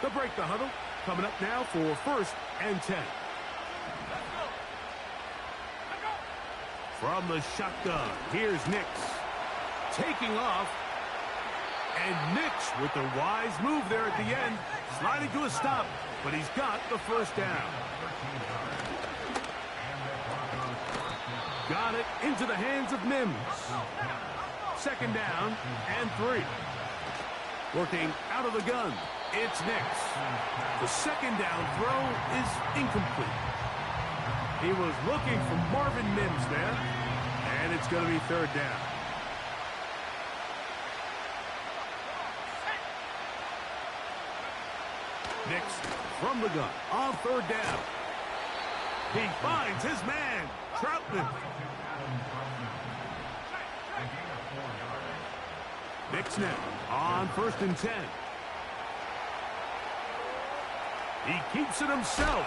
They'll break the huddle. Coming up now for 1st and 10. From the shotgun, here's Nix. Taking off. And Nix with the wise move there at the end. Sliding to a stop, but he's got the first down. Got it into the hands of Mims. 2nd down and 3. Working out of the gun, it's Nix. The 2nd down throw is incomplete. He was looking for Marvin Mims there, and it's going to be 3rd down. Nix from the gun on 3rd down. He finds his man, Troutman. Nix now on 1st and 10. He keeps it himself.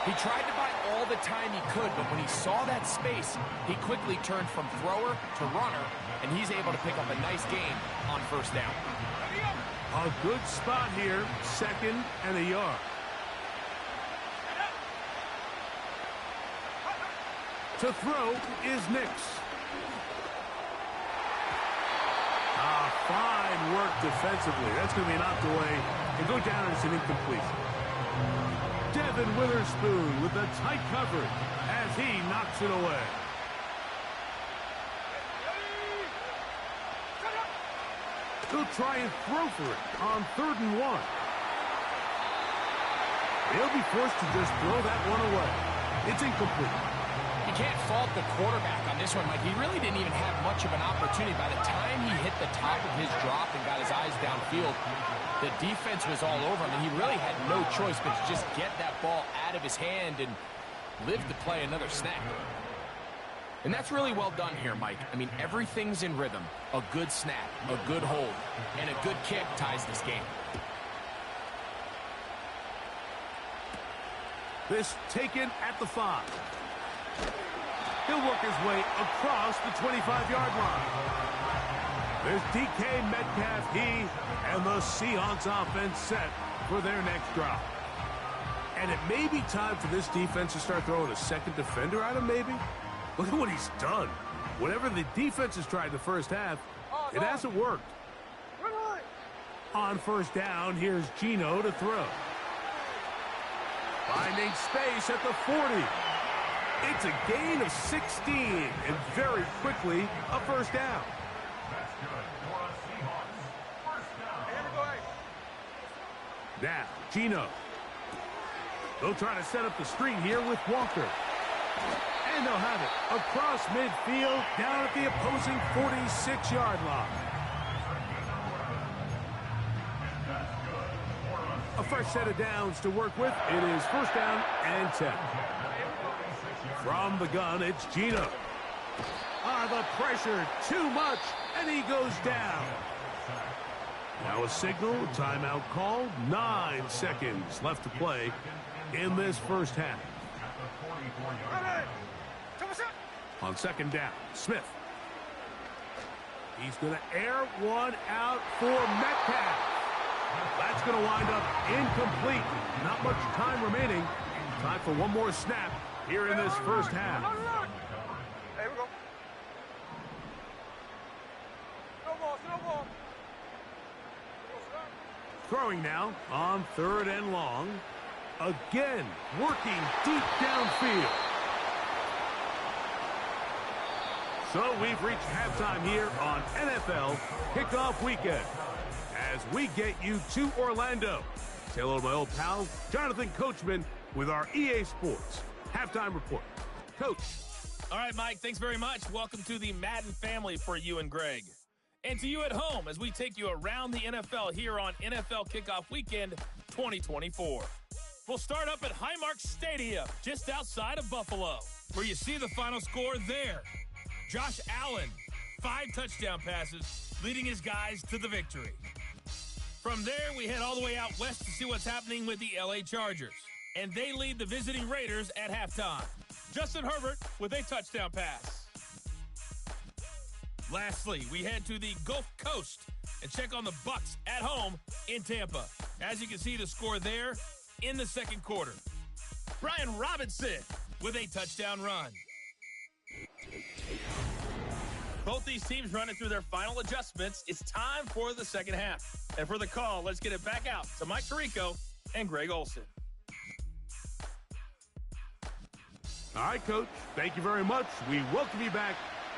He tried to buy all the time he could, but when he saw that space, he quickly turned from thrower to runner, and he's able to pick up a nice gain on 1st down. A good spot here, 2nd and a yard. To throw is Nix. Fine work defensively. That's going to be knocked away and go down as an incompletion. Devin Witherspoon with the tight coverage as he knocks it away. He'll try and throw for it on 3rd and 1. He'll be forced to just throw that one away. It's incomplete. You can't fault the quarterback on this one, Mike. He really didn't even have much of an opportunity. By the time he hit the top of his drop and got his eyes downfield, the defense was all over him, and he really had no choice but to just get that ball out of his hand and live to play another snap. And that's really well done here, Mike. I mean, everything's in rhythm. A good snap, a good hold, and a good kick ties this game. This taken at the 5. He'll work his way across the 25-yard line. There's DK Metcalf, he and the Seahawks offense set for their next drive. And it may be time for this defense to start throwing a 2nd defender at him, maybe. Look at what he's done. Whatever the defense has tried in the 1st half, it hasn't worked. On 1st down, here's Gino to throw. Finding space at the 40. It's a gain of 16, and very quickly, a 1st down. Now, Gino. They'll try to set up the screen here with Walker. And they'll have it across midfield, down at the opposing 46-yard line. A fresh set of downs to work with. It is 1st down and 10. From the gun, it's Gino. The pressure, too much, and he goes down. Now a signal, timeout called. 9 seconds left to play in this 1st half. On 2nd down, Smith. He's going to air one out for Metcalf. That's going to wind up incomplete. Not much time remaining. Time for one more snap here in this 1st half. There we go. Snowball. Throwing now on 3rd and long. Again, working deep downfield. So we've reached halftime here on NFL Kickoff Weekend as we get you to Orlando. Say hello to my old pal, Jonathan Coachman, with our EA Sports Halftime Report. Coach. All right, Mike, thanks very much. Welcome to the Madden family for you and Greg. And to you at home as we take you around the NFL here on NFL Kickoff Weekend 2024. We'll start up at Highmark Stadium, just outside of Buffalo, where you see the final score there. Josh Allen, 5 touchdown passes, leading his guys to the victory. From there, we head all the way out west to see what's happening with the LA Chargers. And they lead the visiting Raiders at halftime. Justin Herbert with a touchdown pass. Lastly, we head to the Gulf Coast and check on the Bucs at home in Tampa. As you can see, the score there in the second quarter. Brian Robinson with a touchdown run. Both these teams running through their final adjustments. It's time for the second half. And for the call, let's get it back out to Mike Tirico and Greg Olson. All right, Coach. Thank you very much. We welcome you back.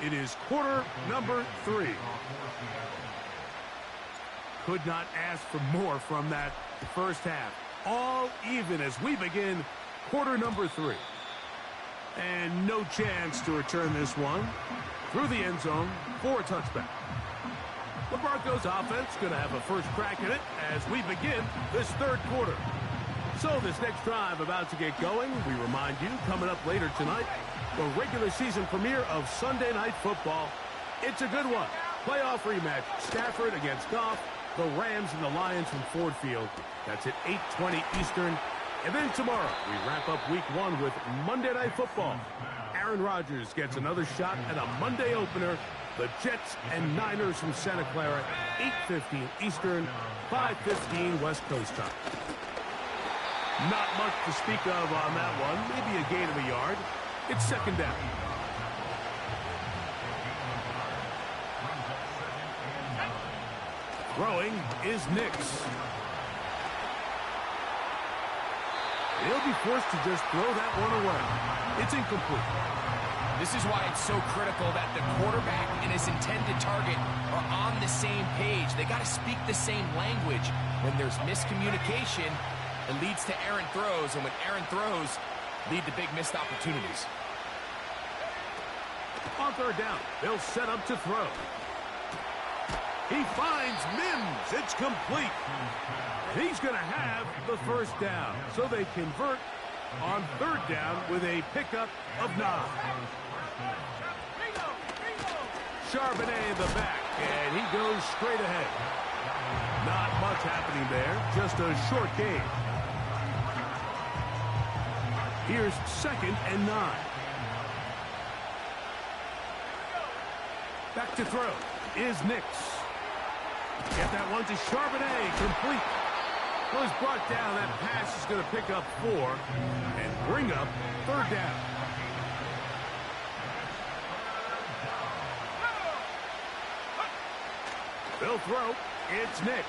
It is quarter number 3. Could not ask for more from that first half. All even as we begin quarter number 3. And no chance to return this one through the end zone for a touchback. The Broncos offense going to have a first crack at it as we begin this third quarter. So this next drive about to get going, we remind you, coming up later tonight, the regular season premiere of Sunday Night Football. It's a good one. Playoff rematch, Stafford against Goff, the Rams and the Lions from Ford Field. That's at 8:20 Eastern. And then tomorrow, we wrap up week 1 with Monday Night Football. Aaron Rodgers gets another shot at a Monday opener. The Jets and Niners from Santa Clara, 8:15 Eastern, 5:15 West Coast time. Not much to speak of on that one. Maybe a gain of a yard. It's second down. Throwing is Nix. He'll be forced to just throw that one away. It's incomplete. This is why it's so critical that the quarterback and his intended target are on the same page. They got to speak the same language. When there's miscommunication, it leads to errant throws, and when errant throws lead to big missed opportunities. On third down, they'll set up to throw. He finds Mims. It's complete. He's going to have the first down. So they convert on third down with a pickup of 9. Charbonnet in the back, and he goes straight ahead. Not much happening there, just a short gain. Here's second and 9. Back to throw is Nix. Get that one to Charbonnet, complete. Was brought down. That pass is going to pick up 4 and bring up third down. They'll throw. It's Nix.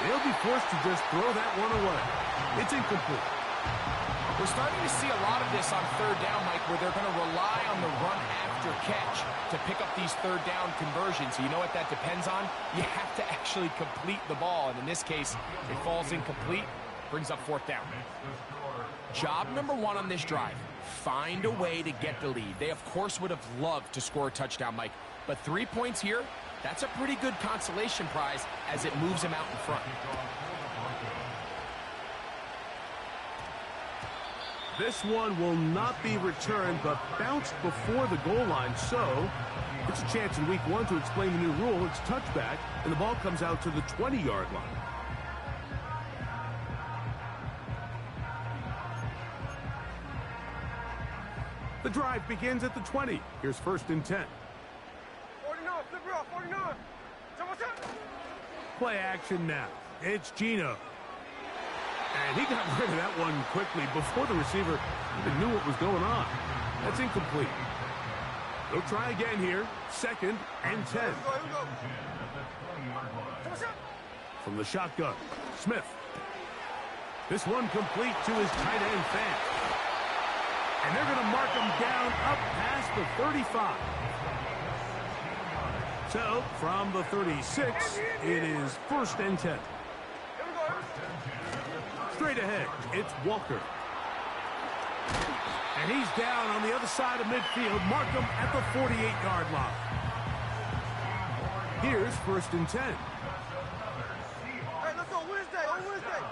He'll be forced to just throw that one away. It's incomplete. We're starting to see a lot of this on third down, Mike, where they're going to rely on the run after catch to pick up these third down conversions. So you know what that depends on? You have to actually complete the ball. And in this case, it falls incomplete, brings up fourth down. Job number 1 on this drive, find a way to get the lead. They, of course, would have loved to score a touchdown, Mike. But 3 points here, that's a pretty good consolation prize as it moves them out in front. This one will not be returned, but bounced before the goal line. So it's a chance in week 1 to explain the new rule. It's touchback, and the ball comes out to the 20-yard line. The drive begins at the 20. Here's first and 10. 49, flip it off, 49. Play action now. It's Geno. And he got rid of that one quickly before the receiver even knew what was going on. That's incomplete. They'll try again here. Second and 10. From the shotgun, Smith. This one complete to his tight end Fant. And they're going to mark him down up past the 35. So, from the 36, it is first and 10. Straight ahead, it's Walker. And he's down on the other side of midfield. Mark him at the 48-yard line. Here's first and 10. Hey, let's go Wednesday, on Wednesday.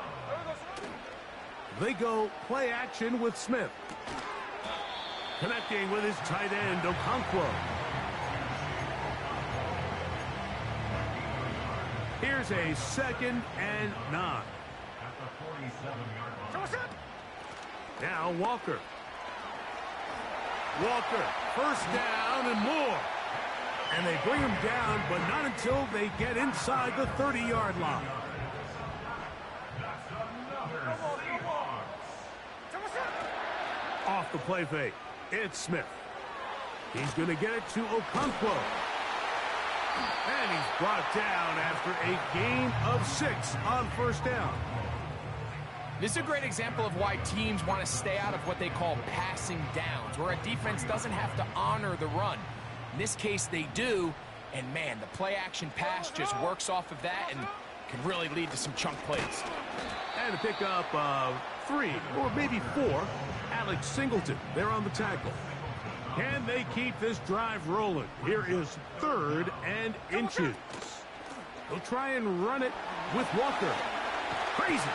They go play action with Smith. Connecting with his tight end, Okonkwo. Here's a second and 9. Now Walker. Walker, first down and more. And they bring him down, but not until they get inside the 30-yard line. Off the play fake, it's Smith. He's going to get it to Okonkwo. And he's brought down after a gain of 6 on first down. This is a great example of why teams want to stay out of what they call passing downs, where a defense doesn't have to honor the run. In this case, they do, and man, the play-action pass just works off of that and can really lead to some chunk plays. And a pickup of 3 or maybe 4. Alex Singleton there on the tackle. Can they keep this drive rolling? Here is 3rd and inches. They'll try and run it with Walker. Crazy.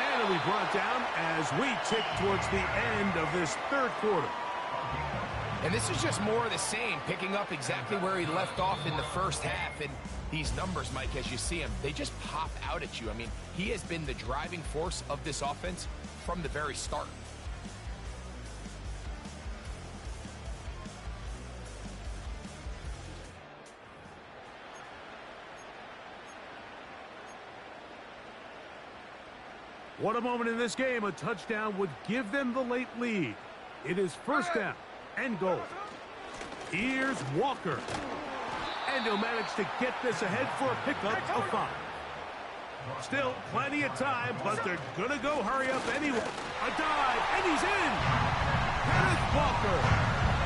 And it'll be brought down as we tick towards the end of this 3rd quarter. And this is just more of the same, picking up exactly where he left off in the first half. And these numbers, Mike, as you see him, they just pop out at you. I mean, he has been the driving force of this offense from the very start. What a moment in this game. A touchdown would give them the late lead. It is first down and goal. Here's Walker. And he'll manage to get this ahead for a pickup of 5. Still plenty of time, but they're going to go hurry up anyway. A dive, and he's in. Kenneth Walker.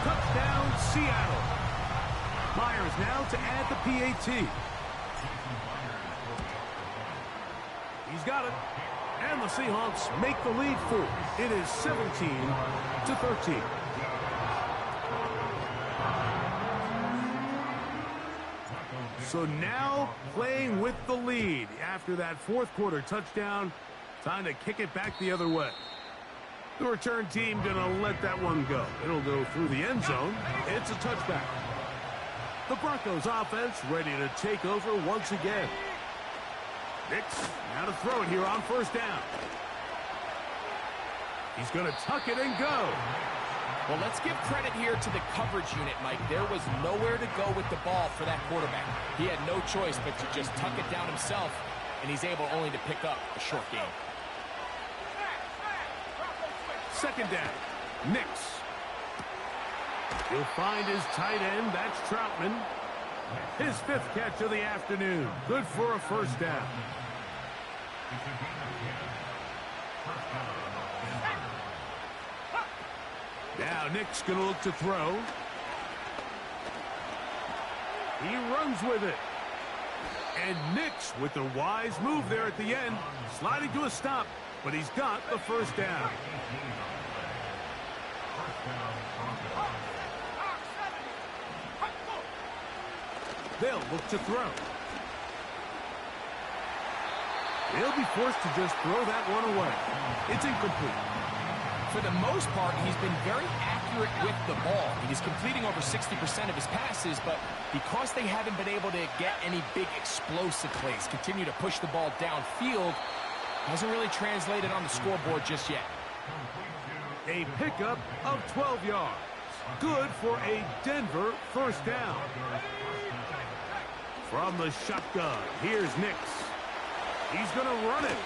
Touchdown, Seattle. Myers now to add the PAT. He's got it. And the Seahawks make the lead 4. It is 17-13. So now playing with the lead after that 4th quarter touchdown. Time to kick it back the other way. The return team going to let that one go. It'll go through the end zone. It's a touchback. The Broncos offense ready to take over once again. Nix now to throw it here on first down. He's going to tuck it and go. Well, let's give credit here to the coverage unit, Mike. There was nowhere to go with the ball for that quarterback. He had no choice but to just tuck it down himself, and he's able only to pick up a short gain. Second down. Nix. He'll find his tight end. That's Troutman. His 5th catch of the afternoon. Good for a first down. Now Nick's going to look to throw. He runs with it. And Nix with the wise move there at the end. Sliding to a stop, but he's got the first down. They'll look to throw. He'll be forced to just throw that one away. It's incomplete. For the most part, he's been very accurate with the ball. He's completing over 60% of his passes, but because they haven't been able to get any big explosive plays, continue to push the ball downfield, hasn't really translated on the scoreboard just yet. A pickup of 12 yards. Good for a Denver first down. From the shotgun, here's Nix. He's going to run it.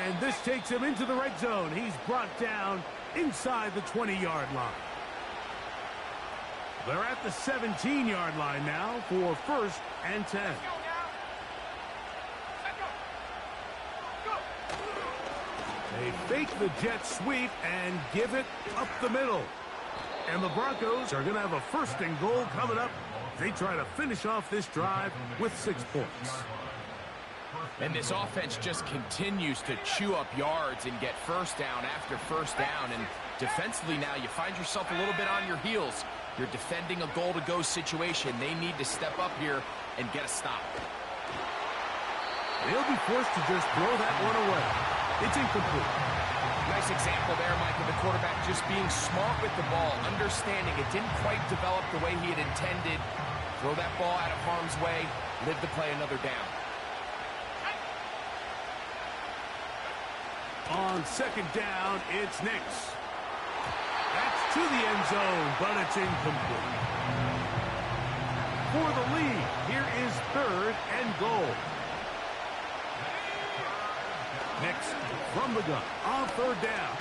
And this takes him into the red zone. He's brought down inside the 20-yard line. They're at the 17-yard line now for first and 10. They fake the jet sweep and give it up the middle. And the Broncos are going to have a first and goal coming up. They try to finish off this drive with 6 points. And this offense just continues to chew up yards and get first down after first down. And defensively now, you find yourself a little bit on your heels. You're defending a goal-to-go situation. They need to step up here and get a stop. They'll be forced to just throw that one away. It's incomplete. Nice example there, Mike, of the quarterback just being smart with the ball, understanding it didn't quite develop the way he had intended. Throw that ball out of harm's way, live to play another down. On second down, it's Nix. That's to the end zone, but it's incomplete. for the lead. Here is 3rd and goal. Next, from the gun, on 3rd down.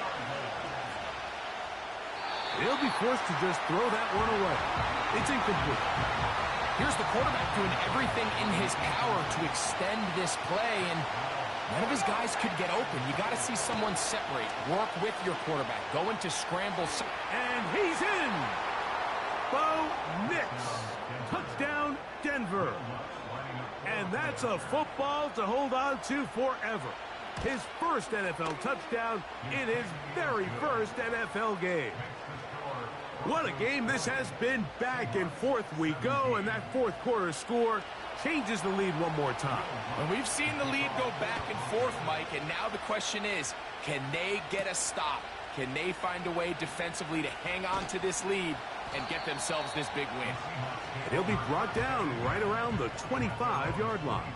He'll be forced to just throw that one away. It's incomplete. Here's the quarterback doing everything in his power to extend this play, and none of his guys could get open. You got to see someone separate. Work with your quarterback. Go into scramble. And he's in. Bo Nix. Touchdown, Denver. And that's a football to hold on to forever. His first NFL touchdown in his very first NFL game. What a game this has been. Back and forth we go, and that 4th quarter score changes the lead one more time. And we've seen the lead go back and forth, Mike, and now the question is, can they get a stop? Can they find a way defensively to hang on to this lead and get themselves this big win? And he'll be brought down right around the 25-yard line.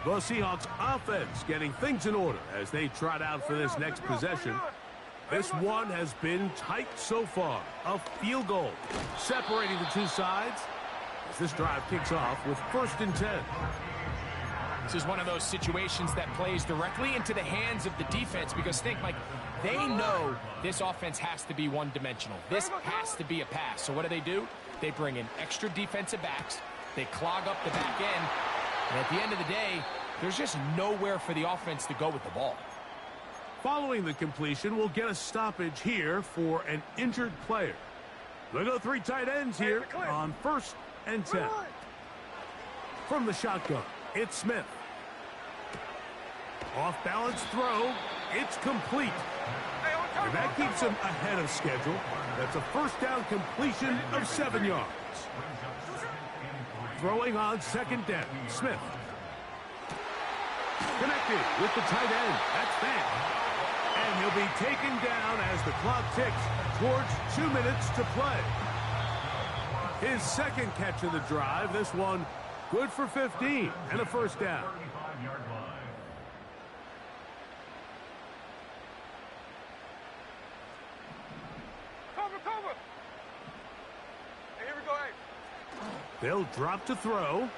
The Seahawks offense getting things in order as they trot out for this next possession. This one has been tight so far. A field goal separating the two sides as this drive kicks off with 1st and 10. This is one of those situations that plays directly into the hands of the defense because think, Mike, they know this offense has to be one-dimensional. This has to be a pass. So what do? They bring in extra defensive backs. They clog up the back end. And at the end of the day, there's just nowhere for the offense to go with the ball. Following the completion, we'll get a stoppage here for an injured player. Look at the 3 tight ends here on 1st and 10. From the shotgun, it's Smith. Off-balance throw. It's complete. And that keeps him ahead of schedule. That's a 1st down completion of 7 yards. Throwing on 2nd down, Smith. Connected with the tight end. That's Fan. And he'll be taken down as the clock ticks towards 2 minutes to play. His 2nd catch of the drive. This one good for 15 and a 1st down. Cover. Hey, here we go, They'll drop to throw.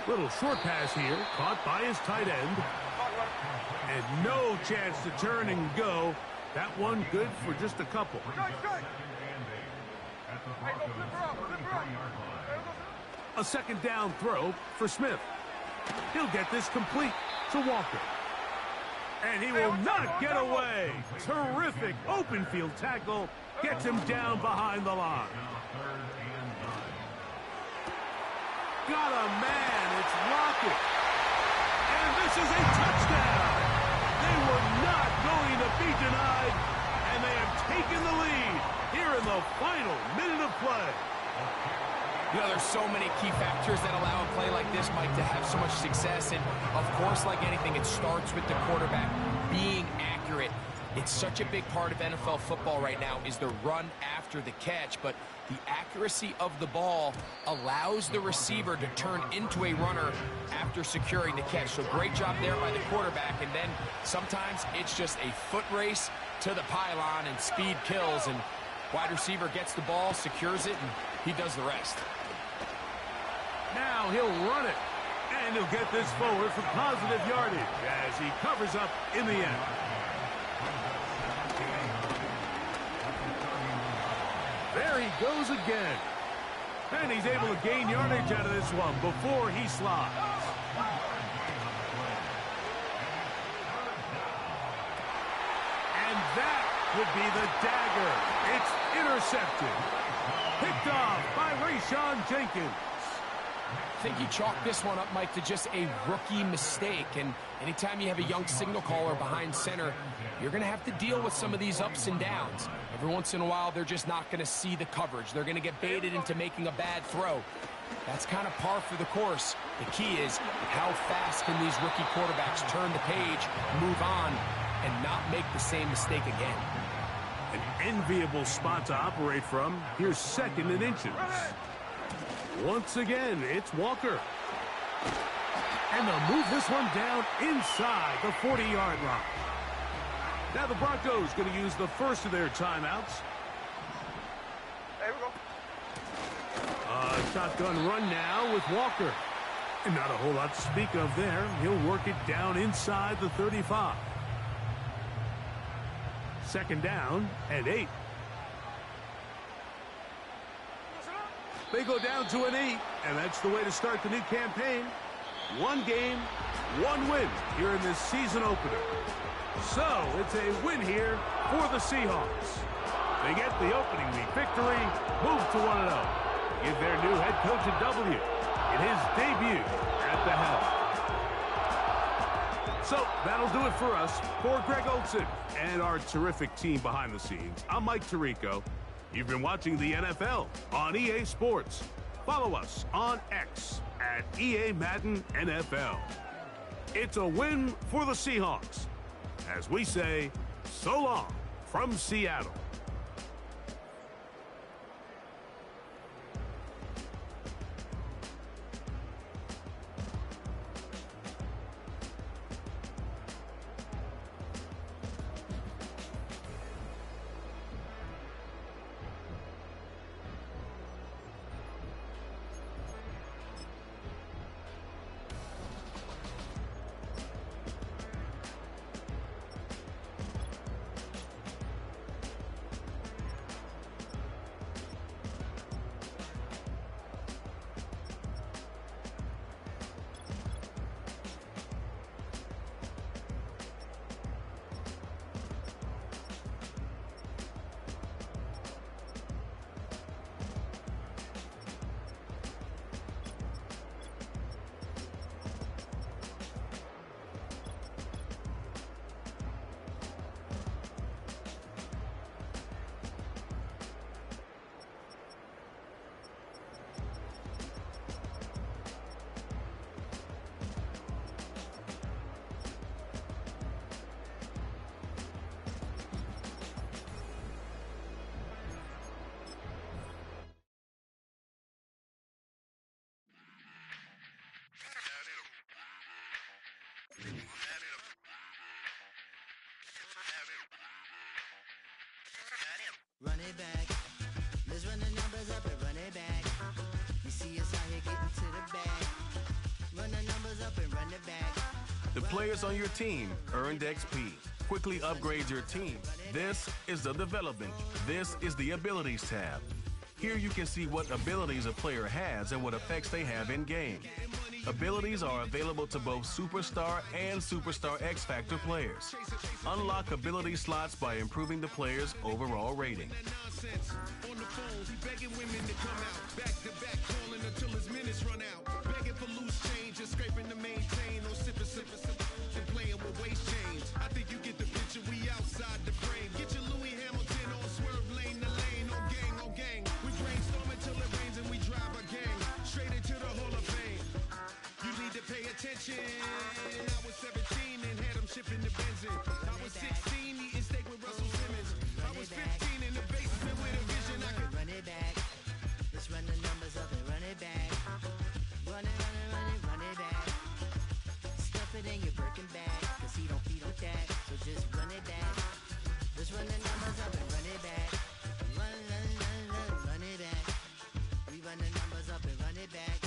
Little short pass here, caught by his tight end. And no chance to turn and go. That one good for just a couple. A 2nd down throw for Smith. He'll get this complete to Walker. And he will not get away. Terrific open field tackle. Gets him down behind the line. Got a man. It's Lockett. And this is a touchdown. They were not going to be denied. And they have taken the lead here in the final minute of play. You know, there's so many key factors that allow a play like this, Mike, to have so much success. And, of course, like anything, it starts with the quarterback being accurate. It's such a big part of NFL football right now is the run after the catch. But the accuracy of the ball allows the receiver to turn into a runner after securing the catch. So great job there by the quarterback. And then sometimes it's just a foot race to the pylon and speed kills. And wide receiver gets the ball, secures it, and he does the rest. Now he'll run it, and he'll get this forward for positive yardage as he covers up in the end. There he goes again. And he's able to gain yardage out of this one before he slides. And that would be the dagger. It's intercepted. Picked off by Rayshon Jenkins. I think he chalked this one up, Mike, to just a rookie mistake. And anytime you have a young signal caller behind center, you're going to have to deal with some of these ups and downs. Every once in a while, they're just not going to see the coverage. They're going to get baited into making a bad throw. That's kind of par for the course. The key is how fast can these rookie quarterbacks turn the page, move on, and not make the same mistake again. An enviable spot to operate from. Here's 2nd and inches. Once again, it's Walker. And they'll move this one down inside the 40-yard line. Now the Broncos going to use the first of their timeouts. There we go. A shotgun run now with Walker. And not a whole lot to speak of there. He'll work it down inside the 35. Second down and 8. They go down to an 8, and that's the way to start the new campaign. One game, one win here in this season opener. So it's a win here for the Seahawks. They get the opening week victory, move to 1-0. Give their new head coach a W in his debut at the helm. So that'll do it for us. For Greg Olson and our terrific team behind the scenes, I'm Mike Tirico. You've been watching the NFL on EA Sports. Follow us on X at EA Madden NFL. It's a win for the Seahawks. As we say, so long from Seattle. Run it back. Let's run the numbers up and run it back. You see us out here getting to the bag. Run the numbers up and run it back. The players on your team earned XP. Quickly upgrade your team. This is the development. This is the abilities tab. Here you can see what abilities a player has and what effects they have in game. Abilities are available to both Superstar and Superstar X Factor players. Unlock ability slots by improving the player's overall rating. On the phone, begging women to come out. Back to back, calling until his minutes run out. Begging for loose change and scraping to maintain. No sipping, and playing with waist chains. I think you get the picture. We outside the frame. Get your Louis Hamilton on swerve lane to lane. On gang, on gang. We brainstorm until it rains and we drive a gang straight into the Hall of Fame. You need to pay attention. I was 17 and had them shipping the Benzin. I was 16 eating steak with Russell Simmons. I was 15 in the basement with a vision. I could run it back. Let's run the numbers up and run it back. Run it, run it, run it, run it back. Stuff it in your Birkin bag, cause he don't feed with that. So just run it back. Let's run the numbers up and run it back. Run, run, run, run, run it back. We run the numbers up and run it back.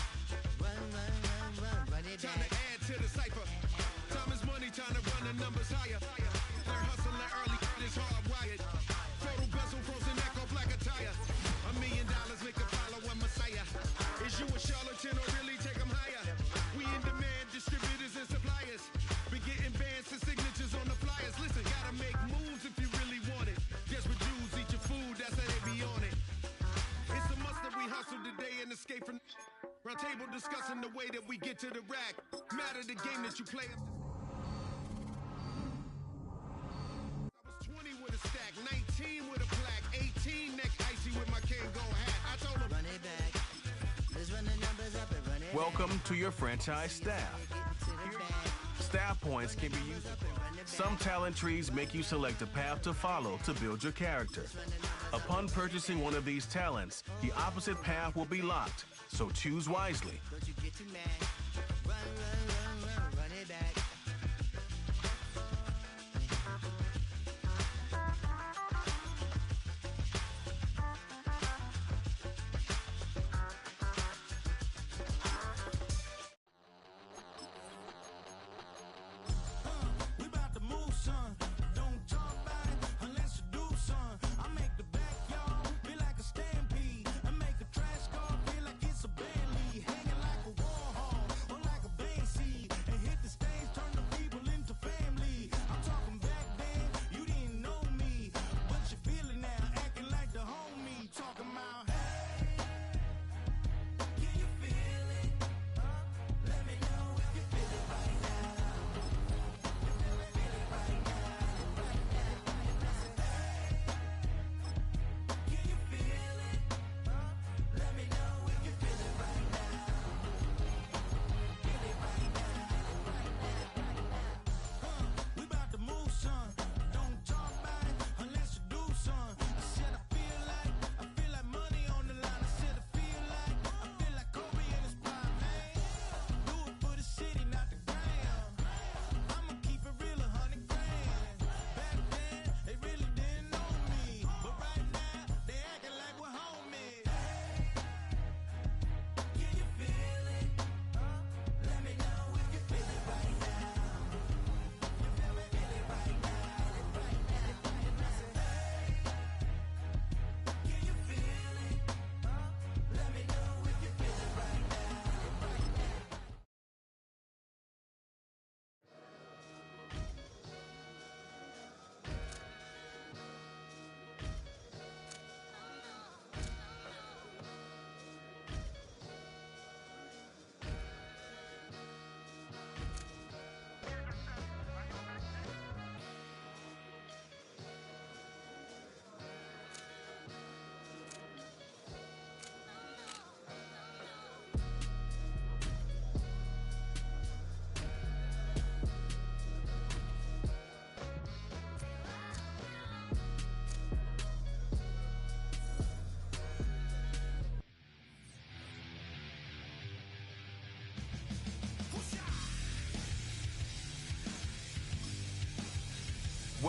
Run, run, run, run, run it trying back. to add to the cipher. Time is money, trying to run the numbers higher. They're hustling early, it's hardwired. Total bezel, frozen neck off like a tire. $1 million make a follow a messiah. Is you a charlatan or really take them higher? We in demand, distributors and suppliers. Be getting bands and signatures on the flyers. Listen, gotta make moves if you really want it. Desperate Jews eat your food, that's how they be on it. It's a must that we hustle today and escape from round table discussing the way that we get to the rack. Matter the game that you play. I was 20 with a stack, 19 with a plaque, 18 neck icy with my Kango hat. I told him Run it back. Let's run the numbers up and run it Welcome back. to your franchise staff. Get to the bag. Staff points can be used. Some talent trees make you select a path to follow to build your character. Upon purchasing one of these talents, the opposite path will be locked, so choose wisely. Don't you get too mad. Run, run, run, run, run it back.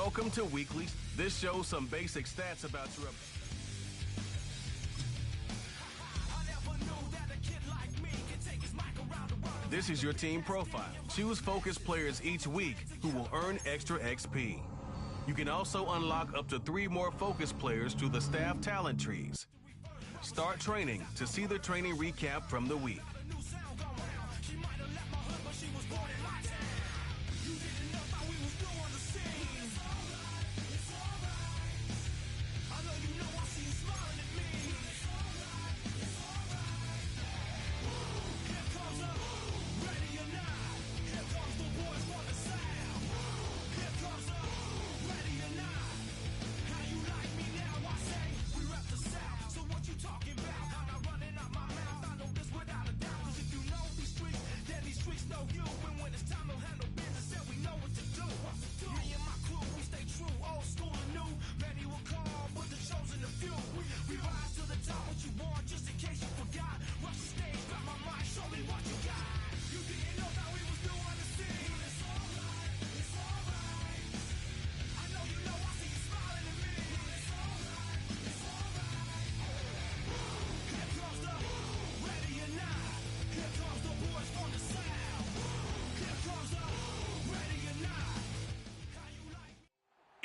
Welcome to Weekly. This shows some basic stats about your... This is your team profile. Choose focus players each week who will earn extra XP. You can also unlock up to 3 more focus players through the staff talent trees. Start training to see the training recap from the week.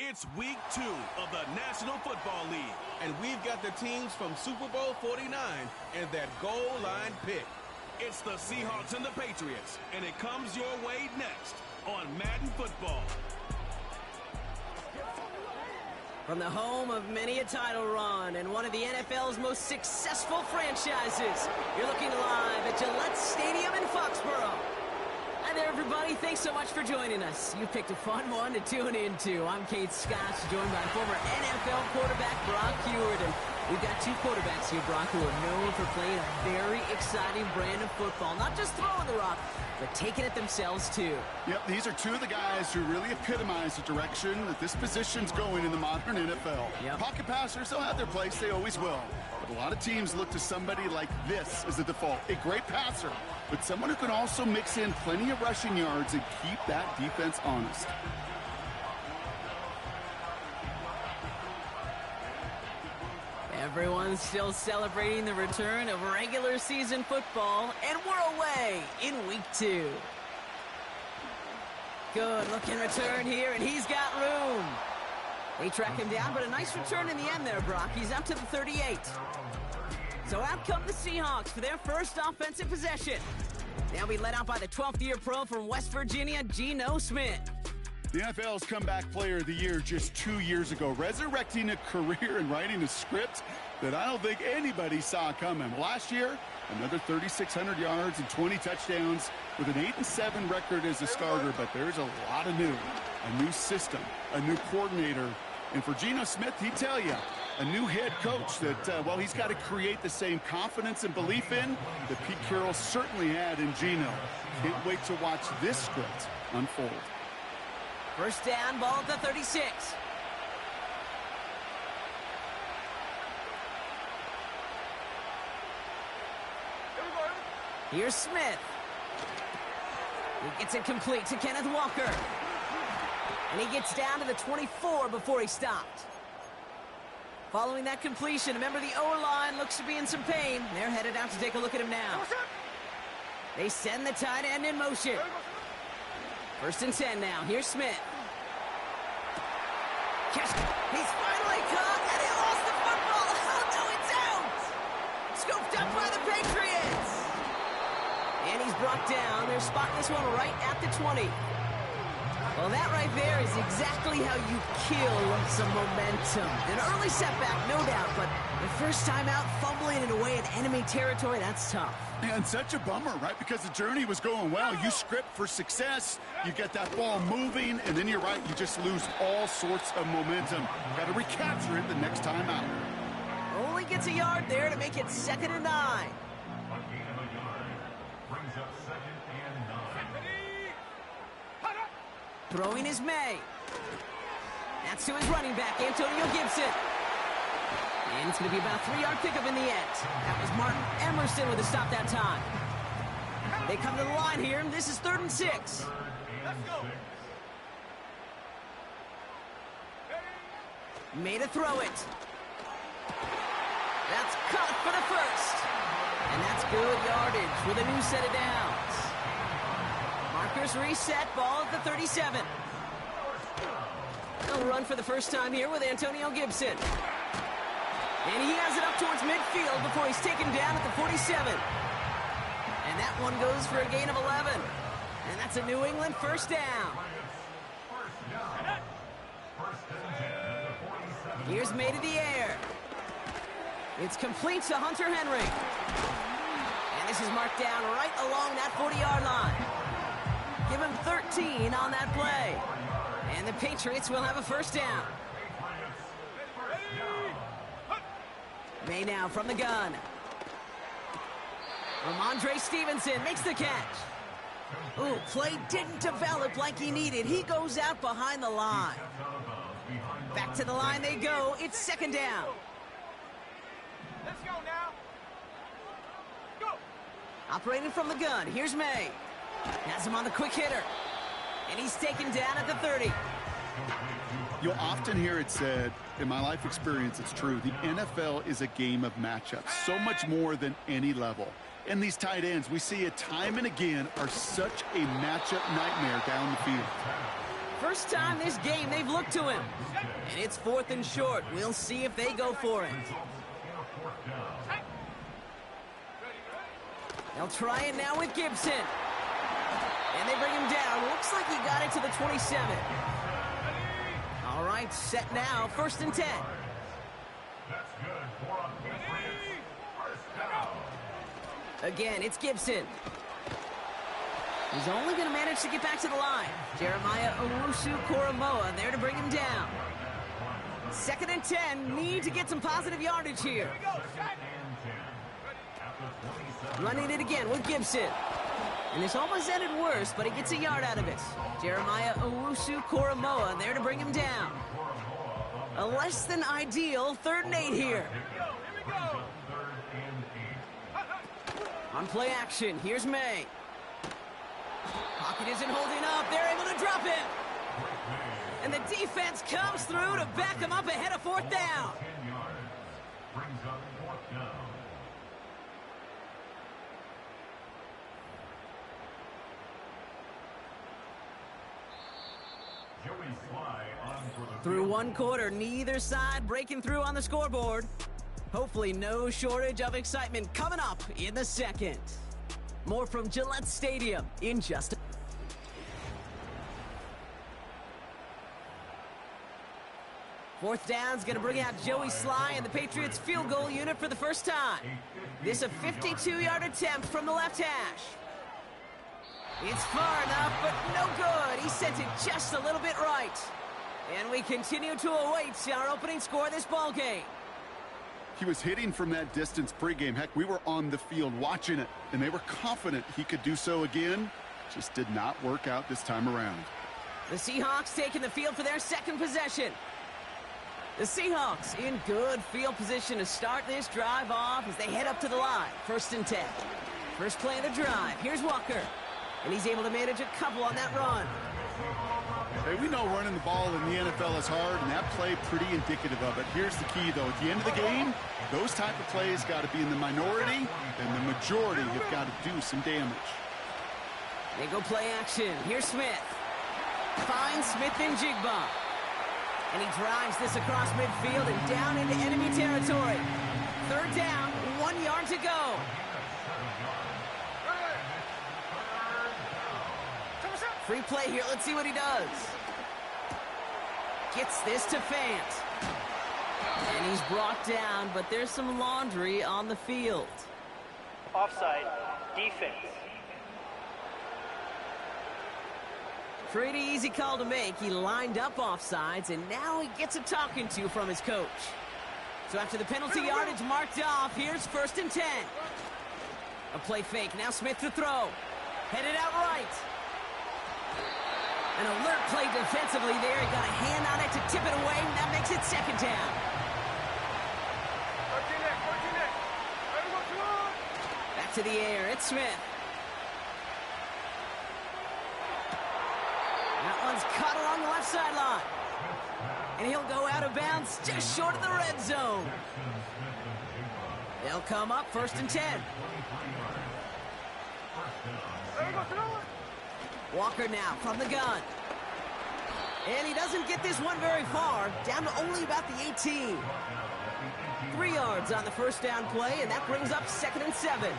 It's week 2 of the National Football League. And we've got the teams from Super Bowl 49 and that goal line pick. It's the Seahawks and the Patriots, and it comes your way next on Madden Football. From the home of many a title run and one of the NFL's most successful franchises, you're looking live at Gillette Stadium in Foxborough. Hi there, everybody. Thanks so much for joining us. You picked a fun one to tune into. I'm Kate Scott, joined by former NFL quarterback Brock Heward. And we've got 2 quarterbacks here, Brock, who are known for playing a very exciting brand of football. Not just throwing the rock, but taking it themselves, too. Yep, these are 2 of the guys who really epitomize the direction that this position's going in the modern NFL. Yep. Pocket passers, they'll have their place. They always will. But a lot of teams look to somebody like this as the default. A great passer, but someone who can also mix in plenty of rushing yards and keep that defense honest. Everyone's still celebrating the return of regular season football, and we're away in week 2. Good looking return here, and he's got room. They track him down, but a nice return in the end there, Brock. He's up to the 38. So out come the Seahawks for their first offensive possession. They'll be led out by the 12th-year pro from West Virginia, Geno Smith. The NFL's Comeback Player of the Year just 2 years ago, resurrecting a career and writing a script that I don't think anybody saw coming. Last year, another 3,600 yards and 20 touchdowns with an 8-7 record as a starter, but there's a lot of new. A new system, a new coordinator, and for Geno Smith, he'd tell you, a new head coach that, well, he's got to create the same confidence and belief in that Pete Carroll certainly had in Geno. Can't wait to watch this script unfold. First down, ball at the 36. Here's Smith. He gets it complete to Kenneth Walker. And he gets down to the 24 before he stopped. Following that completion, remember the O-line looks to be in some pain. They're headed out to take a look at him now. They send the tight end in motion. First and 10 now. Here's Smith. Catch. He's finally caught, and he lost the football. Oh, no, it's out. Scooped up by the Patriots. And he's brought down. They're spotting this one right at the 20. Well, that right there is exactly how you kill some momentum. An early setback, no doubt, but the first time out, fumbling it away in enemy territory, that's tough. And such a bummer, right? Because the journey was going well. You script for success, you get that ball moving, and then you're right, you just lose all sorts of momentum. Got to recapture it the next time out. Only gets a yard there to make it 2nd and 9. Throwing is May. That's to his running back, Antonio Gibson. And it's going to be about a 3-yard pickup in the end. That was Martin Emerson with a stop that time. They come to the line here, and this is 3rd and 6. Let's go. Made a throw it. That's caught for the first. And that's good yardage with a new set of downs. Markers reset, ball at the 37. He'll run for the first time here with Antonio Gibson. And he has it up towards midfield before he's taken down at the 47. And that one goes for a gain of 11. And that's a New England first down. Here's May to the air. It's complete to Hunter Henry. And this is marked down right along that 40-yard line. Give him 13 on that play. And the Patriots will have a first down. May now from the gun. Ramondre Stevenson makes the catch. Ooh, play didn't develop like he needed. He goes out behind the line. Back to the line they go. It's second down. Let's go now. Go. Operating from the gun. Here's May. Has him on the quick hitter. And he's taken down at the 30. You'll often hear it said, in my life experience, it's true, the NFL is a game of matchups, so much more than any level. And these tight ends, we see it time and again, are such a matchup nightmare down the field. First time this game they've looked to him. And it's 4th and short. We'll see if they go for it. They'll try it now with Gibson. And they bring him down. Looks like he got it to the 27. All right, set now. 1st and 10. Again, it's Gibson. He's only going to manage to get back to the line. Jeremiah Owusu-Koramoah there to bring him down. 2nd and 10. Need to get some positive yardage here. Running it again with Gibson. And this almost ended worse, but he gets a yard out of it. Jeremiah Owusu-Koramoah there to bring him down. A less than ideal 3rd and 8 here. On play action, here's May. Pocket isn't holding up. They're able to drop it. And the defense comes through to back him up ahead of 4th down. Through 1 quarter, neither side breaking through on the scoreboard. Hopefully no shortage of excitement coming up in the second. More from Gillette Stadium in just a... Fourth down's going to bring out Joey Sly and the Patriots field goal unit for the first time. This a 52-yard attempt from the left hash. It's far enough, but no good. He sent it just a little bit right. And we continue to await our opening score of this ball game. He was hitting from that distance pregame. Heck, we were on the field watching it, and they were confident he could do so again. Just did not work out this time around. The Seahawks taking the field for their second possession. The Seahawks in good field position to start this drive off as they head up to the line. 1st and 10. First play of the drive. Here's Walker. And he's able to manage a couple on that run. Hey, we know running the ball in the NFL is hard, and that play pretty indicative of it. Here's the key, though. At the end of the game, those type of plays got to be in the minority, and the majority have got to do some damage. They go play action. Here's Smith. Finds Smith and Jigba. And he drives this across midfield and down into enemy territory. 3rd down, 1 yard to go. Free play here. Let's see what he does. Gets this to Fant. And he's brought down, but there's some laundry on the field. Offside. Defense. Pretty easy call to make. He lined up offsides, and now he gets a talking to from his coach. So after the penalty yardage marked off, here's 1st and 10. A play fake. Now Smith to throw. Headed out right. An alert play defensively there. He got a hand on it to tip it away, and that makes it 2nd down. Back to the air. It's Smith. That one's cut along the left sideline. And he'll go out of bounds just short of the red zone. They'll come up 1st and 10. Walker now from the gun. And he doesn't get this one very far, down to only about the 18. 3 yards on the first down play, and that brings up 2nd and 7.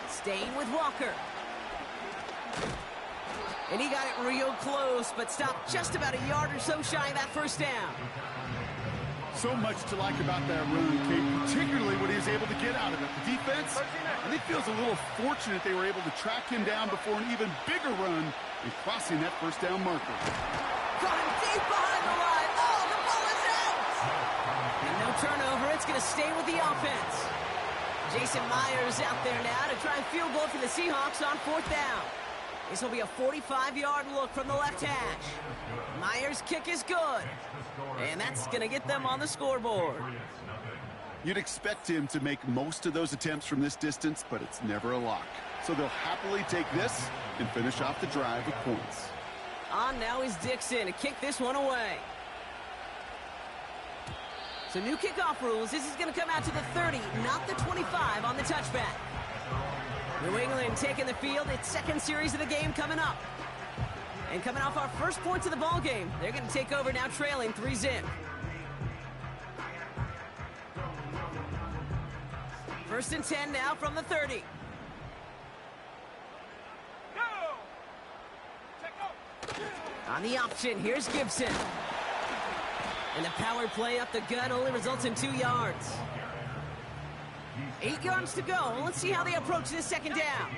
Staying with Walker. And he got it real close, but stopped just about a yard or so shy of that first down. So much to like about that run, Kate, particularly what he was able to get out of it. The defense, I think, feels a little fortunate they were able to track him down before an even bigger run and crossing that first down marker. Got him deep behind the line. Oh, the ball is out! And no turnover. It's going to stay with the offense. Jason Myers out there now to try and field goal for the Seahawks on 4th down. This will be a 45-yard look from the left hash. Myers' kick is good. And that's going to get them on the scoreboard. You'd expect him to make most of those attempts from this distance, but it's never a lock. So they'll happily take this and finish off the drive with points. On now is Dixon to kick this one away. So new kickoff rules. This is going to come out to the 30, not the 25 on the touchback. New England taking the field. Its 2nd series of the game coming up. And coming off our first points of the ball game, they're going to take over now trailing 3-zip. 1st and 10 now from the 30. On the option, here's Gibson. And the power play up the gut only results in 2 yards. 8 yards to go. Let's see how they approach this 2nd down.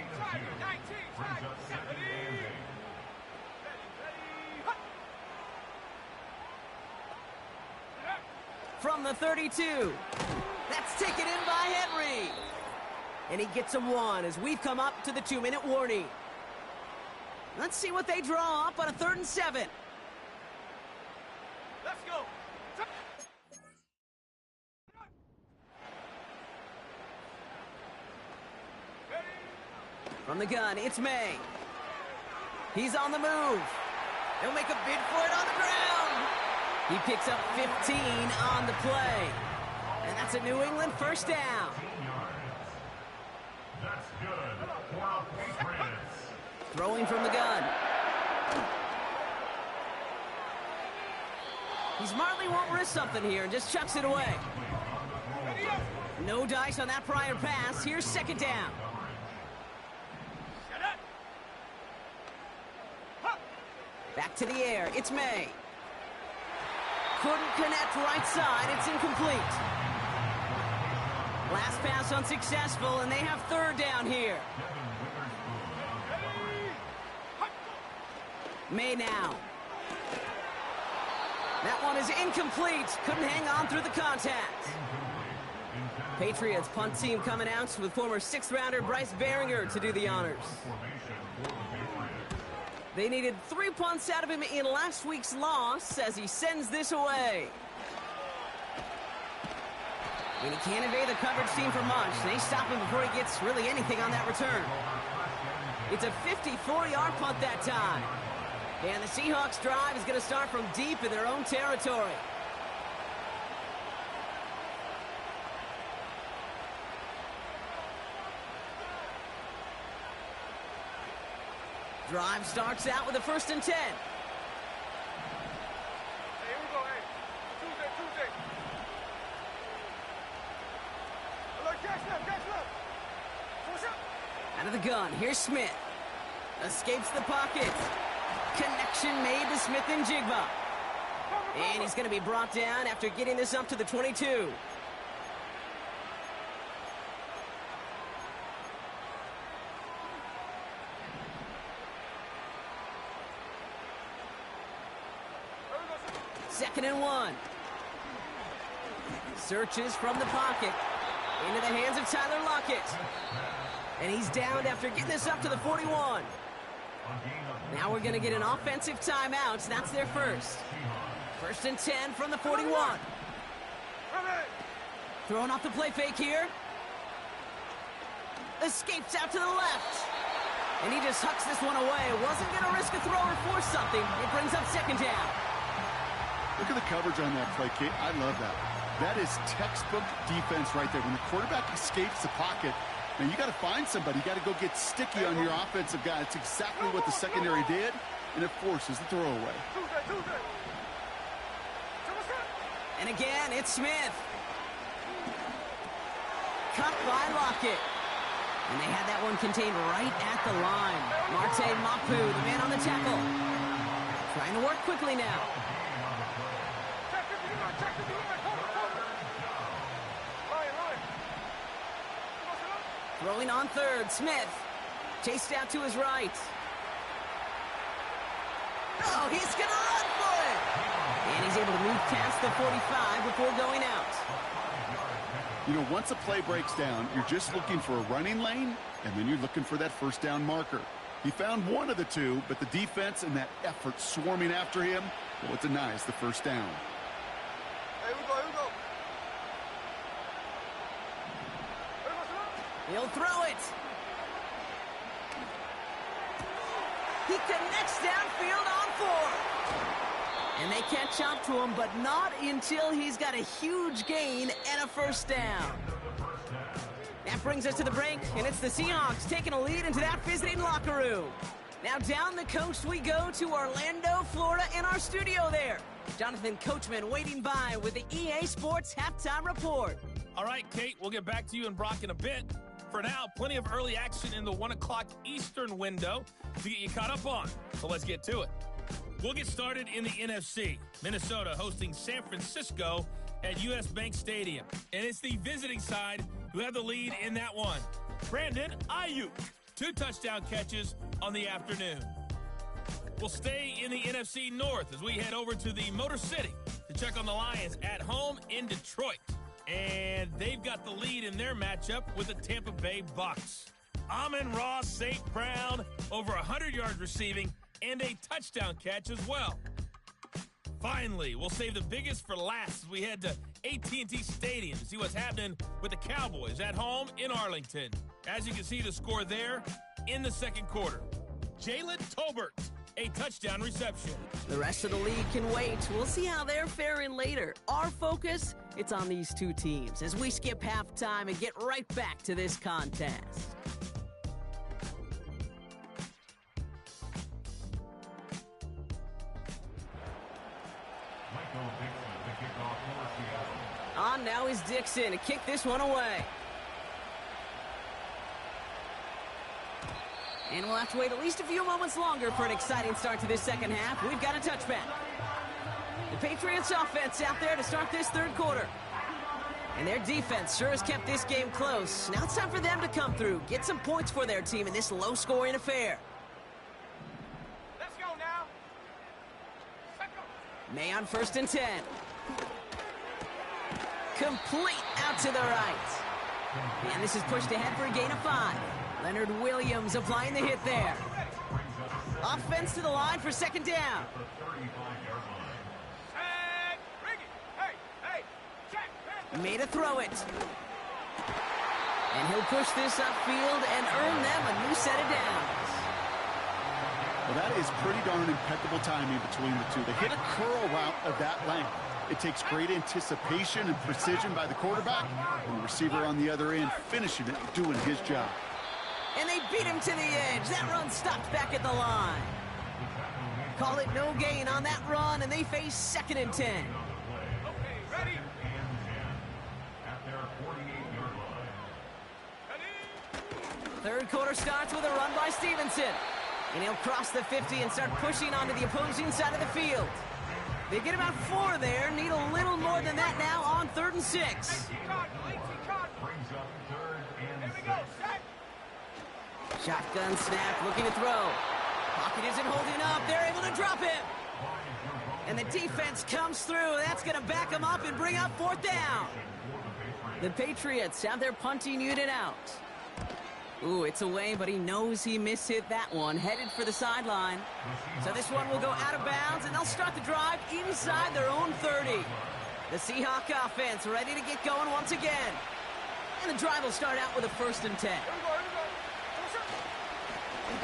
From the 32. That's taken in by Henry. And he gets a 1 as we've come up to the 2-minute warning. Let's see what they draw up on a 3rd and 7. Let's go. From the gun, it's May. He's on the move. He'll make a bid for it on the ground. He picks up 15 on the play. And that's a New England 1st down. That's good. Throwing from the gun. He smartly won't risk something here and just chucks it away. No dice on that prior pass. Here's 2nd down. Back to the air. It's May. Couldn't connect right side. It's incomplete. Last pass unsuccessful, and they have 3rd down here. May now. That one is incomplete. Couldn't hang on through the contact. Patriots punt team coming out with former 6th-rounder Bryce Behringer to do the honors. They needed 3 punts out of him in last week's loss as he sends this away. And he can't evade the coverage team for much. They stop him before he gets really anything on that return. It's a 54-yard punt that time. And the Seahawks drive is going to start from deep in their own territory. Drive starts out with a 1st and 10. Hey, here we go, hey. Tuesday. Look, catch left. Push up. Out of the gun, here's Smith. Escapes the pocket. Connection made to Smith and Jigba. And he's going to be brought down after getting this up to the 22. Second and 1. Searches from the pocket. Into the hands of Tyler Lockett. And he's downed after getting this up to the 41. Now we're going to get an offensive timeout. That's their first. 1st and 10 from the 41. Throwing off the play fake here. Escapes out to the left. And he just hucks this one away. Wasn't going to risk a throw or force something. It brings up second down. Look at the coverage on that play, Kate. I love that. That is textbook defense right there. When the quarterback escapes the pocket, man, you got to find somebody. You got to go get sticky on your offensive guy. It's exactly what the secondary did, and it forces the throw away. And again, it's Smith. Cut by Lockett. And they had that one contained right at the line. Marte Mapu, the man on the tackle. Trying to work quickly now. Throwing on third, Smith. Chased out to his right. Oh, he's going to run for it. And he's able to move past the 45 before going out. You know, once a play breaks down, you're just looking for a running lane, and then you're looking for that first down marker. He found one of the two, but the defense and that effort swarming after him, well, it denies the first down. Here we go. He'll throw it. He connects downfield on 4. And they catch up to him, but not until he's got a huge gain and a first down. That brings us to the break, and it's the Seahawks taking a lead into that visiting locker room. Now down the coast we go to Orlando, Florida, in our studio there. Jonathan Coachman waiting by with the EA Sports Halftime Report. All right, Kate, we'll get back to you and Brock in a bit. For now, plenty of early action in the 1 o'clock Eastern window to get you caught up on. So let's get to it. We'll get started in the NFC. Minnesota hosting San Francisco at US Bank Stadium. And it's the visiting side who have the lead in that one. Brandon Ayuk, 2 touchdown catches on the afternoon. We'll stay in the NFC North as we head over to the Motor City to check on the Lions at home in Detroit. And they've got the lead in their matchup with the Tampa Bay Bucks. Amon-Ra St. Brown, over 100 yards receiving, and a touchdown catch as well. Finally, we'll save the biggest for last as we head to AT&T Stadium to see what's happening with the Cowboys at home in Arlington. As you can see, the score there in the second quarter. Jalen Tolbert, a touchdown reception. The rest of the league can wait. We'll see how they're faring later. Our focus, it's on these two teams as we skip halftime and get right back to this contest. On now is Dixon to kick this one away. And we'll have to wait at least a few moments longer for an exciting start to this second half. We've got a touchback. The Patriots offense out there to start this third quarter. And their defense sure has kept this game close. Now it's time for them to come through, get some points for their team in this low-scoring affair. Let's go now. May on 1st and 10. Complete out to the right. And this is pushed ahead for a gain of 5. Leonard Williams applying the hit there. Offense to the line for second down. Made a throw it. And he'll push this upfield and earn them a new set of downs. Well, that is pretty darn impeccable timing between the two. They hit a curl route of that length. It takes great anticipation and precision by the quarterback, and the receiver on the other end finishing it, doing his job. And they beat him to the edge. That run stopped back at the line. Call it no gain on that run, and they face 2nd and 10. Okay, ready? Third quarter starts with a run by Stevenson. And he'll cross the 50 and start pushing onto the opposing side of the field. They get about 4 there. Need a little more than that now on 3rd and 6. Shotgun snap, looking to throw. Pocket isn't holding up. They're able to drop him. And the defense comes through. That's going to back them up and bring up 4th down. The Patriots have their punting unit out. Ooh, it's away, but he knows he mishit that one. Headed for the sideline. So this one will go out of bounds, and they'll start the drive inside their own 30. The Seahawks offense ready to get going once again. And the drive will start out with a 1st and 10.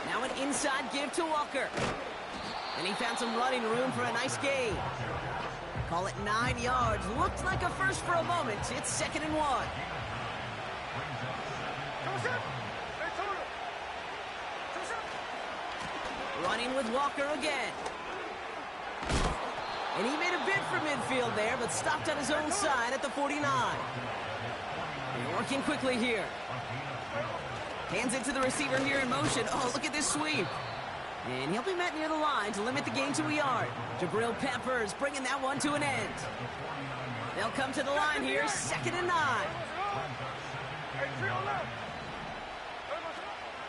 Now an inside give to Walker. And he found some running room for a nice gain. Call it 9 yards. Looked like a first for a moment. It's 2nd and 1. Running with Walker again. And he made a bid for midfield there, but stopped on his own side at the 49. They're working quickly here. Hands it to the receiver here in motion. Oh, look at this sweep. And he'll be met near the line to limit the gain to a yard. Jabril Peppers bringing that one to an end. They'll come to the line here, 2nd and 9.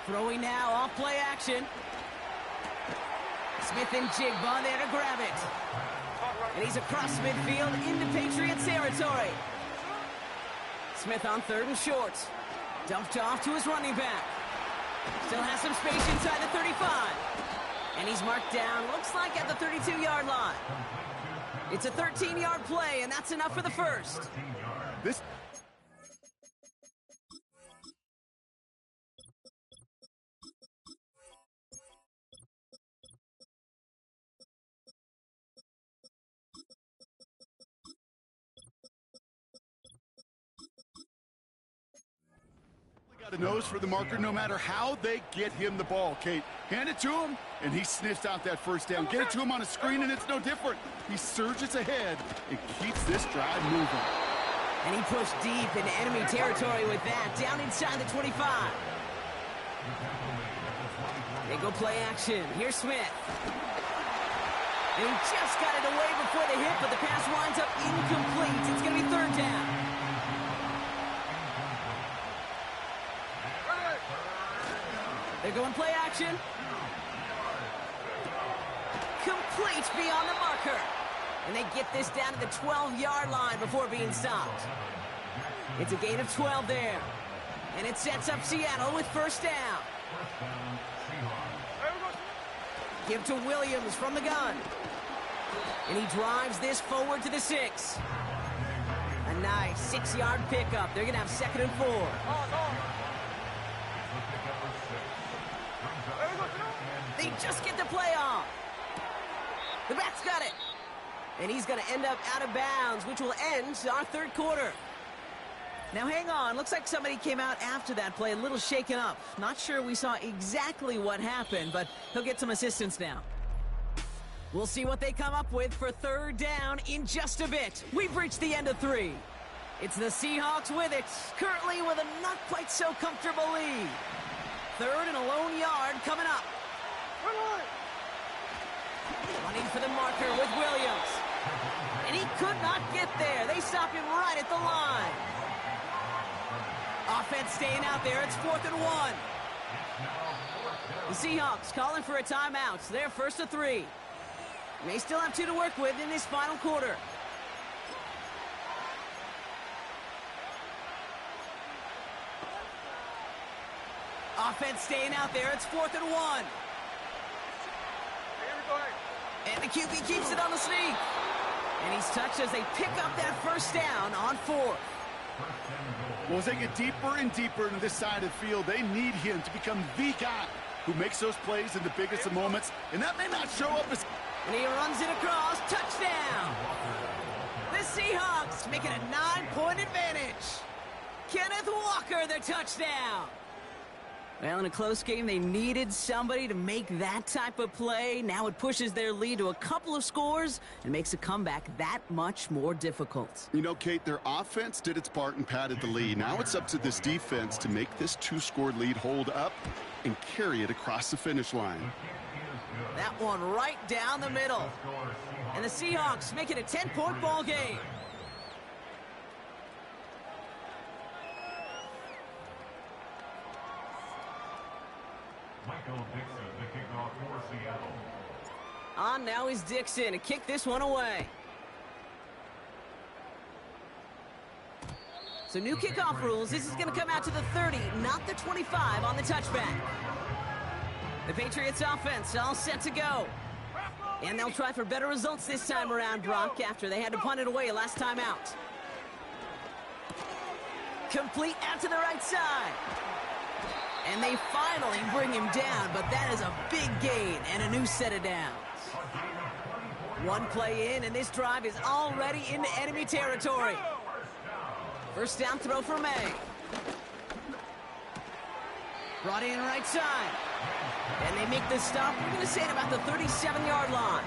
Throwing now, off play action. Smith and Jigba there to grab it. And he's across midfield into Patriot territory. Smith on 3rd and short. Dumped off to his running back. Still has some space inside the 35. And he's marked down, looks like at the 32-yard line. It's a 13-yard play, and that's enough for the first. This got a nose for the marker no matter how they get him the ball, Kate. Hand it to him, and he sniffs out that 1st down. Get it to him on a screen, and it's no different. He surges ahead and keeps this drive moving. And he pushed deep into enemy territory with that, down inside the 25. They go play action. Here's Smith. And he just got it away before the hit, but the pass winds up incomplete. It's going to be 3rd down. They're going play action. Complete beyond the marker. And they get this down to the 12-yard line before being stopped. It's a gain of 12 there. And it sets up Seattle with 1st down. Give to Williams from the gun. And he drives this forward to the 6. A nice 6-yard pickup. They're going to have 2nd and 4. They just get the play off. The back's got it. And he's going to end up out of bounds, which will end our 3rd quarter. Now, hang on. Looks like somebody came out after that play a little shaken up. Not sure we saw exactly what happened, but he'll get some assistance now. We'll see what they come up with for 3rd down in just a bit. We've reached the end of 3. It's the Seahawks with it, currently with a not quite so comfortable lead. 3rd and a lone yard coming up. Running for the marker with Williams. And he could not get there. They stop him right at the line. Offense staying out there. It's 4th and 1. The Seahawks calling for a timeout. They're 1st to 3. They still have 2 to work with in this final quarter. Offense staying out there. It's 4th and 1. And the QB keeps it on the sneak. And he's touched as they pick up that 1st down on 4th. Well, as they get deeper and deeper into this side of the field, they need him to become the guy who makes those plays in the biggest of moments. And that may not show up as... And he runs it across. Touchdown. The Seahawks making a 9-point advantage. Kenneth Walker, the touchdown. Well, in a close game, they needed somebody to make that type of play. Now it pushes their lead to a couple of scores and makes a comeback that much more difficult. You know, Kate, their offense did its part and padded the lead. Now it's up to this defense to make this 2-score lead hold up and carry it across the finish line. That one right down the middle. And the Seahawks make it a 10-point ball game. Michael Dixon, the kickoff for Seattle. On now is Dixon to kick this one away. So new kickoff rules. This is going to come out to the 30, not the 25 on the touchback. The Patriots offense all set to go. And they'll try for better results this time around, Brock, after they had to punt it away last time out. Complete out to the right side. And they finally bring him down, but that is a big gain and a new set of downs. One play in, and this drive is already into enemy territory. First down throw for May. Brought in right side. And they make the stop, we're going to say, at about the 37-yard line.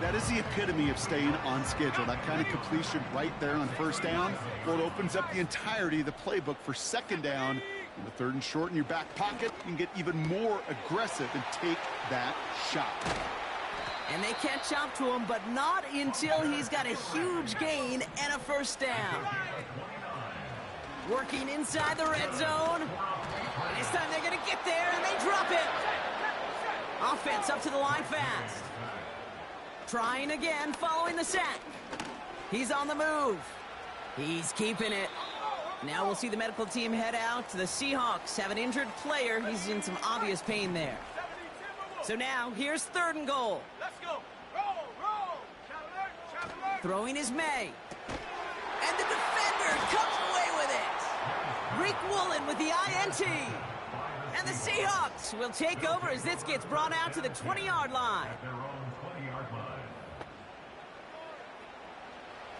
That is the epitome of staying on schedule. That kind of completion right there on first down. Well, it opens up the entirety of the playbook for second down. In the third and short in your back pocket, you can get even more aggressive and take that shot. And they catch up to him, but not until he's got a huge gain and a first down. Working inside the red zone. And this time they're going to get there, and they drop it. Offense up to the line fast. Trying again, following the sack. He's on the move. He's keeping it. Now we'll see the medical team head out. The Seahawks have an injured player. He's in some obvious pain there. So now, here's third and goal. Let's go. Roll. Chattanooga. Throwing is May. And the defender comes away with it. Reek Woolen with the INT. And the Seahawks will take over as this gets brought out to the 20-yard line.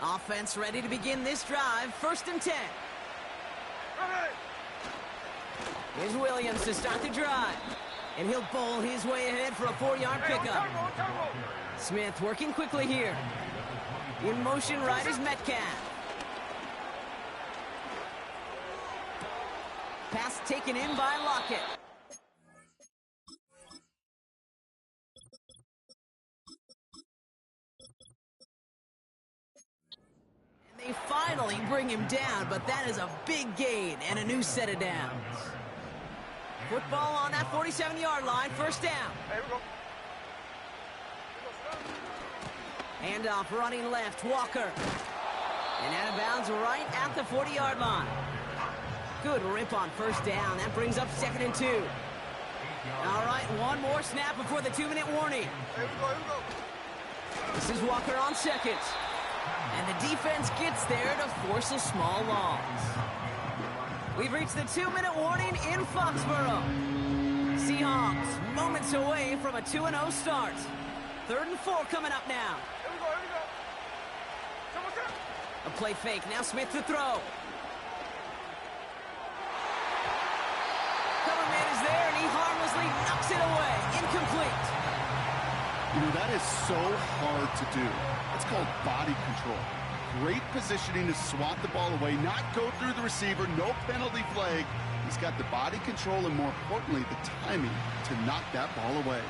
Offense ready to begin this drive. First and 10. Here's Williams to start the drive. And he'll bowl his way ahead for a 4-yard pickup. Smith working quickly here. In motion right is Metcalf. Pass taken in by Lockett. And they finally bring him down, but that is a big gain and a new set of downs. Football on that 47-yard line, first down. Hey, we go. Handoff running left, Walker. And out of bounds right at the 40-yard line. Good rip on first down. That brings up second and 2. All right, one more snap before the 2-minute warning. Here we go. This is Walker on second. And the defense gets there to force a small loss. We've reached the 2-minute warning in Foxborough. Seahawks moments away from a 2-0 start. Third and 4 coming up now. Here we go. Come on. A play fake. Now Smith to throw. Cover man is there, and he harmlessly knocks it away. Incomplete. You know, that is so hard to do. It's called body control. Great positioning to swat the ball away, not go through the receiver, no penalty flag. He's got the body control and, more importantly, the timing to knock that ball away.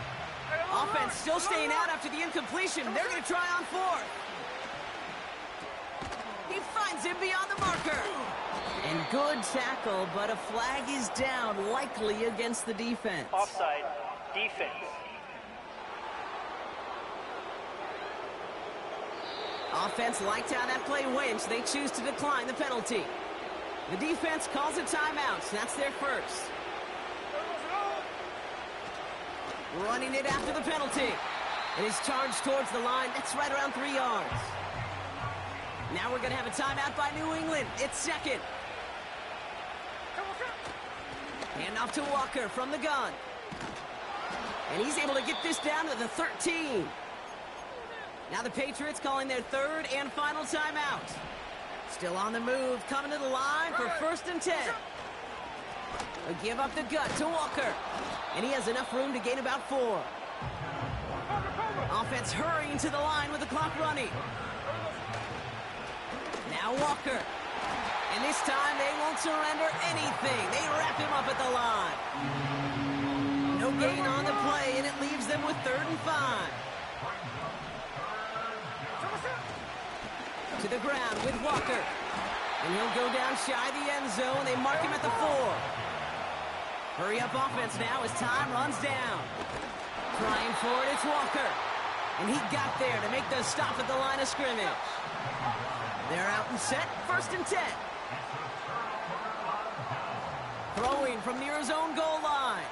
Offense still staying out after the incompletion. They're going to try on 4th. He finds him beyond the marker. And good tackle, but a flag is down, likely against the defense. Offside. Defense. Offense liked how that play went, so they choose to decline the penalty. The defense calls a timeout, so that's their first. Running it after the penalty. It is charged towards the line. That's right around 3 yards. Now we're going to have a timeout by New England. It's second. Hand off to Walker from the gun. And he's able to get this down to the 13. Now the Patriots calling their third and final timeout. Still on the move, coming to the line for first and 10. They give up the gut to Walker. And he has enough room to gain about 4. Offense hurrying to the line with the clock running. Now Walker. And this time they won't surrender anything. They wrap him up at the line. No gain on the play, and it leaves them with 3rd and 5. To the ground with Walker. And he'll go down shy of the end zone. They mark him at the 4. Hurry up offense now as time runs down. Trying for it, it's Walker. And he got there to make the stop at the line of scrimmage. They're out and set, first and 10. Throwing from near his own goal line.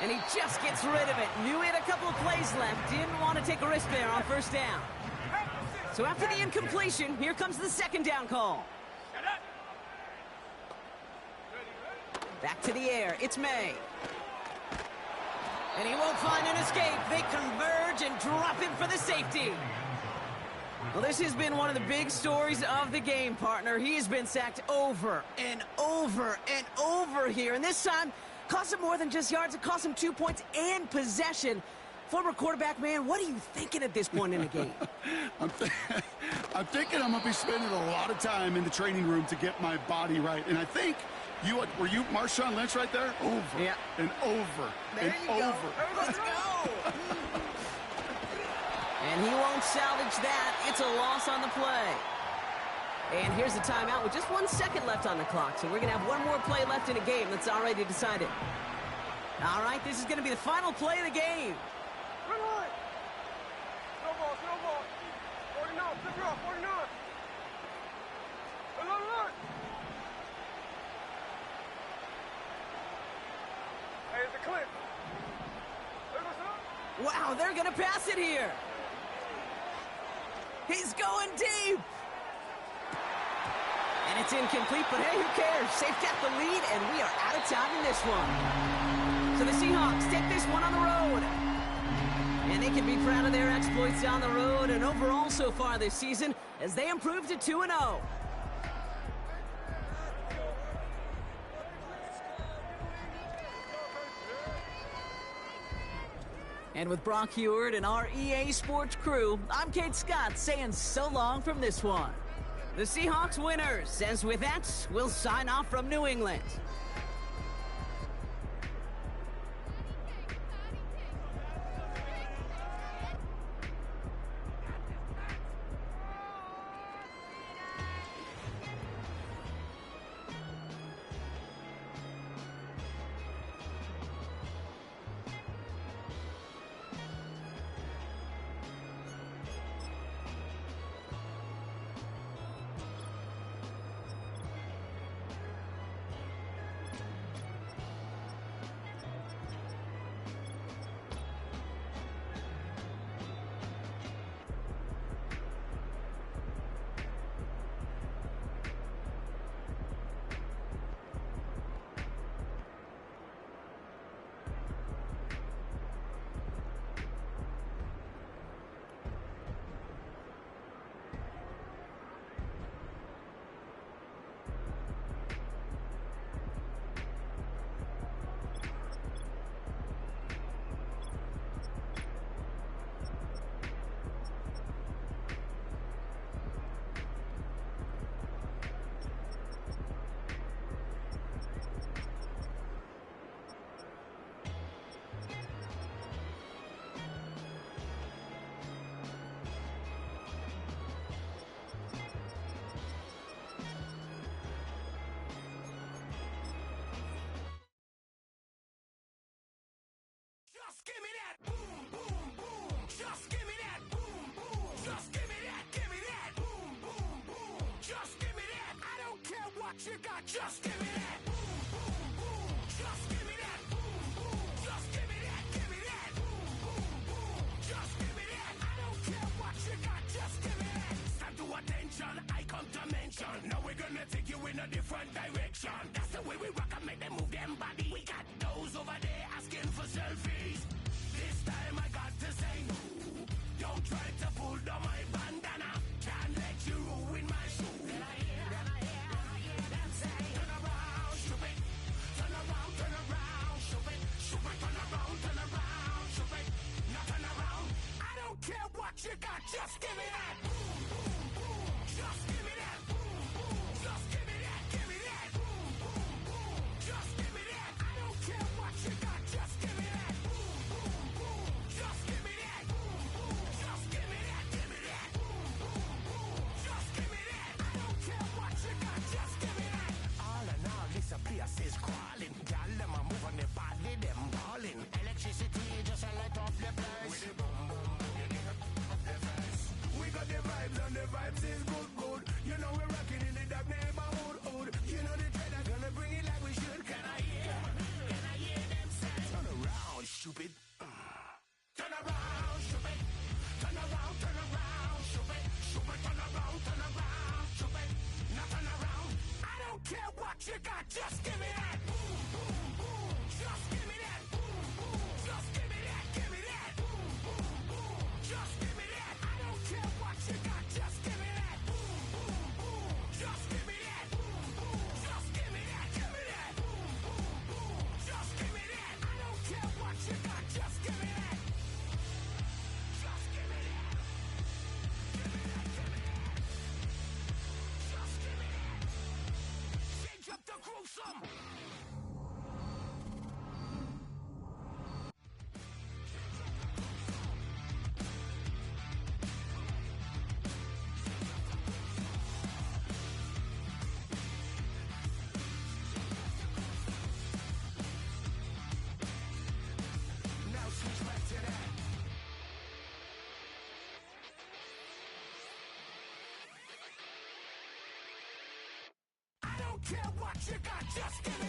And he just gets rid of it. Knew he had a couple of plays left. Didn't want to take a risk there on first down. So after the incompletion, here comes the second down call. Back to the air. It's May. And he won't find an escape. They converge and drop him for the safety. Well, this has been one of the big stories of the game, partner. He has been sacked over and over and over here. And this time, cost him more than just yards. It cost him 2 points and possession. Former quarterback, man, what are you thinking at this point in the game? I'm thinking I'm going to be spending a lot of time in the training room to get my body right. And I think, were you Marshawn Lynch right there? Over and over there and over. Let's go. And he won't salvage that. It's a loss on the play. And here's the timeout with just 1 second left on the clock. So we're going to have one more play left in a game that's already decided. All right, this is going to be the final play of the game. Snowball. 49, flip it off, 49. Look. Hey, it's a clip. Wow, they're going to pass it here. He's going deep. And it's incomplete, but hey, who cares? They've got the lead, and we are out of time in this one. So the Seahawks take this one on the road. And they can be proud of their exploits on the road and overall so far this season as they improve to 2-0. And with Brock Heward and our EA Sports crew, I'm Kate Scott saying so long from this one. The Seahawks winners, as with that, we'll sign off from New England. Give me that boom, boom, boom. Just give me that boom, boom. Just give me that boom, boom, boom. Just give me that. I don't care what you got. Just give me that boom, boom, boom. Just give me that boom, boom. Just give me that boom, boom, boom. Just give me that. I don't care what you got. Just give me that. Stand to attention. I come to mention. Now we're gonna take you in a different direction. That's the way we rock and make them move them body. We got those over there asking for selfies. This time I got to say no. Don't try to pull down my bandana. Can't let you ruin my shoe. Then I hear them say, turn around, stupid. Turn around, stupid. Stupid, turn around, stupid. Now turn around. I don't care what you got, just give me that. Boom, boom, boom. Just give me that. Boom, boom. Just give me that. Give me that. Boom, boom, boom. Just give me that. I don't care what you got, just give me that. Boom, boom, boom. Just give me that. Boom, boom. Just give me that. Give me that. Boom, boom, boom. Just give me that. I don't care what you got, just give me that. All in all, this place is crawling. Y'all them a move on the body, them balling. Electricity just a light up the place. With the boom, boom, boom, you nigga up the face. We got the vibes and the vibes is good, good. just give me that. Just give me that. Just give me that. Give me that. Just give me that. I don't care what you got. Just give me that. Just give me that. Just give me that. Give me that. Just give me that. I don't care what you got. Just give me that. Just give me that. Give me that. Give me that. Just give me that. Change up the gruesome. Now switch back to that. I don't care what you got, just give me